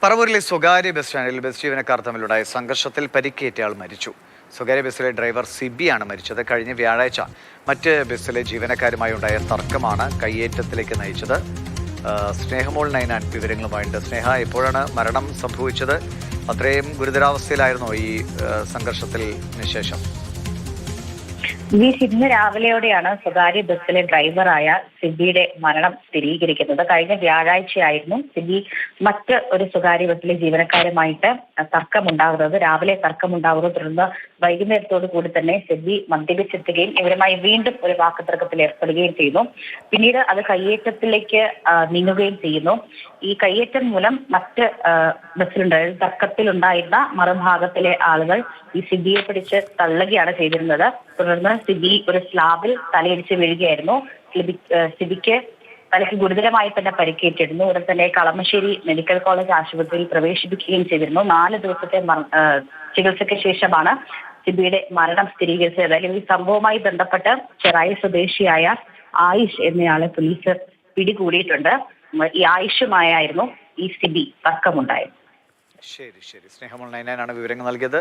പറവൂരിലെ സ്വകാര്യ ബസ് സ്റ്റാൻഡിൽ ബസ് ജീവനക്കാർ തമ്മിലുണ്ടായ സംഘർഷത്തിൽ പരിക്കേറ്റയാൾ മരിച്ചു. സ്വകാര്യ ബസ്സിലെ ഡ്രൈവർ സിബിയാണ് മരിച്ചത്. കഴിഞ്ഞ വ്യാഴാഴ്ച മറ്റ് ബസ്സിലെ ജീവനക്കാരുമായി ഉണ്ടായ തർക്കമാണ് കയ്യേറ്റത്തിലേക്ക് നയിച്ചത്. സ്നേഹമോൾ നൈനാൻ വിവരങ്ങളുമായിട്ട്. സ്നേഹ, എപ്പോഴാണ് മരണം സംഭവിച്ചത്? അത്രയും ഗുരുതരാവസ്ഥയിലായിരുന്നോ ഈ സംഘർഷത്തിന് ശേഷം? ഇന്ന് രാവിലെയോടെയാണ് സ്വകാര്യ ബസ്സിലെ ഡ്രൈവറായ സിബിയുടെ മരണം സ്ഥിരീകരിക്കുന്നത്. കഴിഞ്ഞ വ്യാഴാഴ്ചയായിരുന്നു സിബി മറ്റ് ഒരു സ്വകാര്യ ബസ്സിലെ ജീവനക്കാരുമായിട്ട് തർക്കമുണ്ടാകുന്നത്. രാവിലെ തർക്കമുണ്ടാകുന്നത് തുടർന്ന് വൈകുന്നേരത്തോടു കൂടി തന്നെ സിബി മദ്യപിച്ചെത്തുകയും ഇവരുമായി വീണ്ടും ഒരു വാക്കുതർക്കത്തിൽ ഏർപ്പെടുകയും ചെയ്യുന്നു. പിന്നീട് അത് കയ്യേറ്റത്തിലേക്ക് നീങ്ങുകയും ചെയ്യുന്നു. ഈ കയ്യേറ്റം മൂലം മറ്റ് ബസ്സിലുണ്ടായിരുന്ന തർക്കത്തിലുണ്ടായിരുന്ന മറുഭാഗത്തിലെ ആളുകൾ ഈ സിബിയെ പിടിച്ച് തള്ളുകയാണ് ചെയ്തിരുന്നത്. തുടർന്ന് സിബി ഒരു സ്ലാബിൽ തലയിടിച്ച് വീഴുകയായിരുന്നു. സിബിക്ക് തലയ്ക്ക് ഗുരുതരമായി തന്നെ പരിക്കേറ്റിരുന്നു. ഉടൻ തന്നെ കളമശ്ശേരി മെഡിക്കൽ കോളേജ് ആശുപത്രിയിൽ പ്രവേശിപ്പിക്കുകയും ചെയ്തിരുന്നു. 4 ദിവസത്തെ ചികിത്സയ്ക്ക് ശേഷമാണ് സിബിയുടെ മരണം സ്ഥിരീകരിച്ചത്. ഏതായാലും ഈ സംഭവവുമായി ബന്ധപ്പെട്ട് ചെറായി സ്വദേശിയായ ആയിഷ് എന്നയാളെ പോലീസ് പിടികൂടിയിട്ടുണ്ട്. ഈ ആയിഷുമായായിരുന്നു ഈ സിബി തർക്കമുണ്ടായത്. ശരി, സ്നേഹമോൾ നൈനാനാണ് വിവരങ്ങൾ നൽകിയത്.